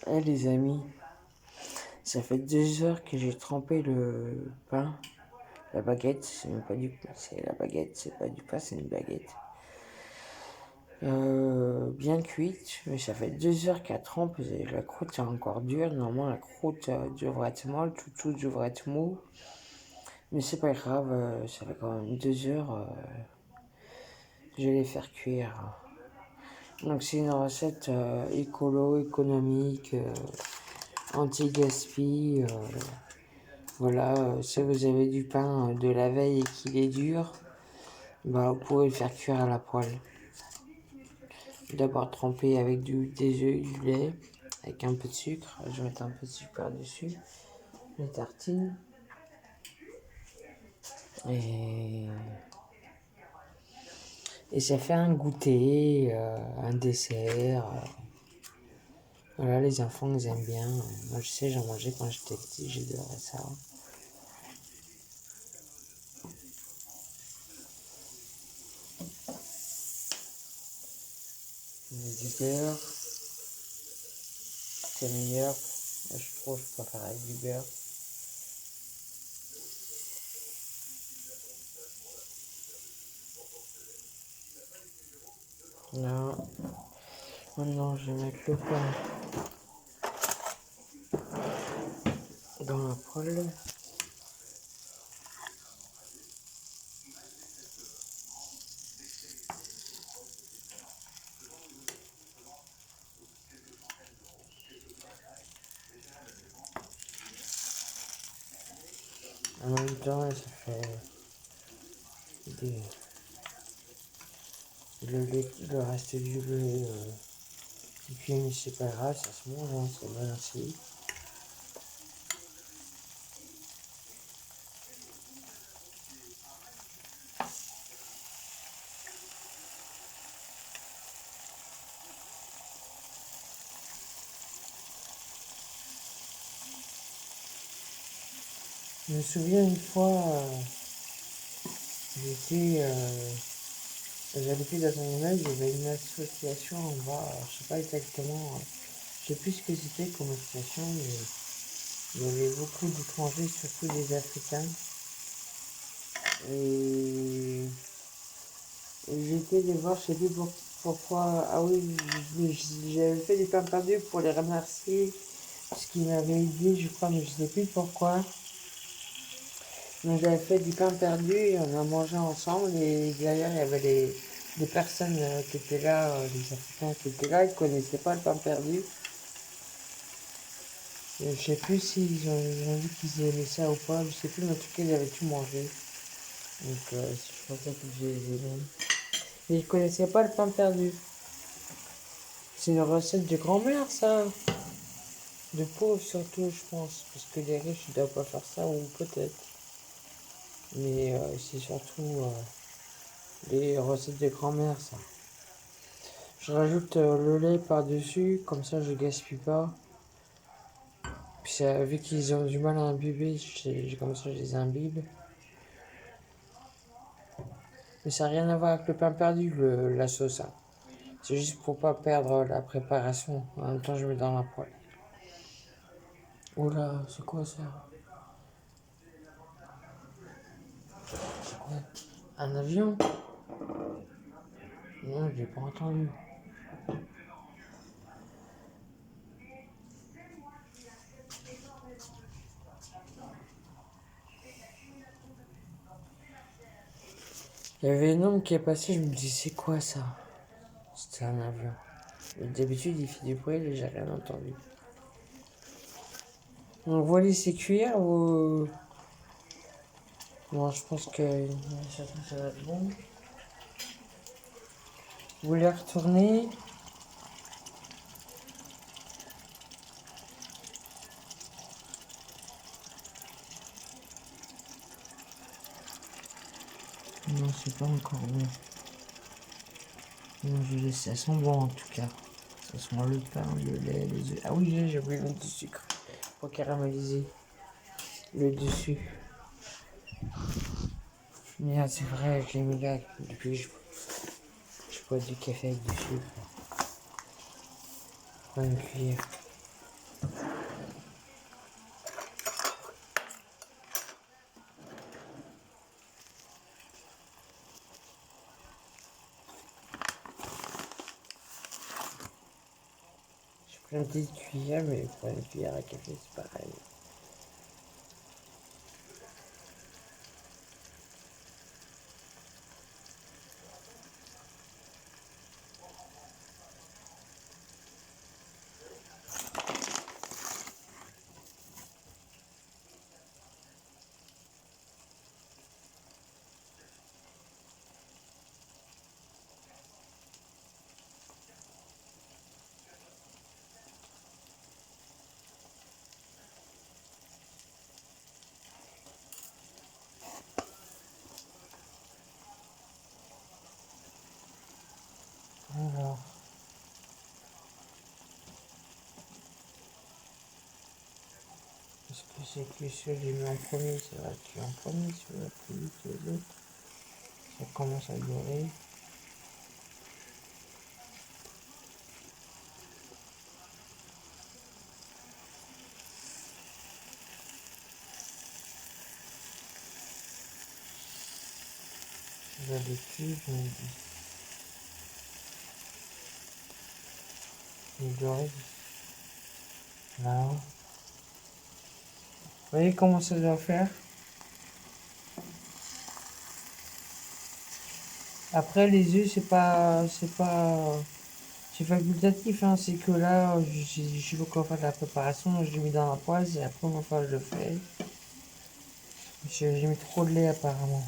Eh les amis, ça fait 2 heures que j'ai trempé le pain, la baguette, c'est même pas du pain, c'est la baguette, c'est pas du pain, c'est une baguette. Bien cuite, mais ça fait 2 heures qu'elle trempe, et la croûte est encore dure, normalement la croûte devrait être molle, tout devrait être mou, mais c'est pas grave, ça fait quand même 2 heures, je vais les faire cuire. Donc c'est une recette écolo, économique, anti-gaspi. Voilà, si vous avez du pain de la veille et qu'il est dur, bah, vous pouvez le faire cuire à la poêle. D'abord tremper avec des œufs, du lait, avec un peu de sucre. Je vais mettre un peu de sucre par-dessus, les tartines. Et, et ça fait un goûter, un dessert. Voilà, les enfants, ils aiment bien. Moi, je sais, j'en mangeais quand j'étais petit, j'adorais ça. Je mets du beurre, c'est meilleur. Moi, je trouve, je préfère avec du beurre. Là, maintenant, je vais mettre le pain dans la poêle. En même temps, ça fait des, le reste du lait qui cuit, mais c'est pas grave, ça se mange, hein, c'est bon aussi. Je me souviens une fois, j'étais, j'habitais dans un immeuble, il y avait une association en bas, je sais pas exactement, je sais plus ce que c'était comme association, mais il y avait beaucoup d'étrangers, surtout des Africains. Et j'étais les voir, je sais plus pourquoi. Ah oui, j'avais fait des pains perdus pour les remercier, parce qu'ils m'avaient aidé, je crois, mais je sais plus pourquoi. Donc j'avais fait du pain perdu et on a mangé ensemble. Et derrière, il y avait des personnes qui étaient là, des Africains qui étaient là, ils connaissaient pas le pain perdu. Et je sais plus s'ils ont dit qu'ils aimaient ça ou pas, je sais plus, mais en tout cas, ils avaient tout mangé. Donc je pensais que j'ai aimé. Mais ils connaissaient pas le pain perdu. C'est une recette de grand-mère, ça. De pauvres surtout, je pense. Parce que les riches, ils doivent pas faire ça, ou peut-être. Mais c'est surtout les recettes de grand-mère, ça. Je rajoute le lait par-dessus, comme ça je gaspille pas. Puis ça, vu qu'ils ont du mal à imbiber, comme ça je les imbibe. Mais ça n'a rien à voir avec le pain perdu, la sauce, hein. C'est juste pour pas perdre la préparation. En même temps, je mets dans la poêle. Oula, c'est quoi ça? C'est quoi? Un avion? Non, je l'ai pas entendu. Il y avait un homme qui est passé, je me dis, c'est quoi ça? C'était un avion. D'habitude, il fait du bruit, et j'ai rien entendu. On voit laisser cuire ou. Bon, je pense que ça va être bon. Vous voulez retourner? Non, c'est pas encore bon. Non, je laisse, ça sent bon en tout cas. Ça sent le pain, le lait, les œufs. Ah oui, j'ai oublié le du sucre pour caraméliser le dessus. Mais c'est vrai, avec les mis là depuis que je bois du café avec du sucre. Pas une cuillère. J'ai une petite cuillère, mais pas une cuillère à café, c'est pareil. Alors, est-ce que c'est que celui que j'ai mis en premier, ça va cuire en premier, celui-là plus vite que les autres. Ça commence à dorer. D'habitude, il doit là. Vous voyez comment ça doit faire? Après, les œufs, c'est facultatif, hein. C'est que là, je veux qu'on fasse la préparation, je l'ai mis dans la poêle et après, on va faire le fait. J'ai mis trop de lait apparemment.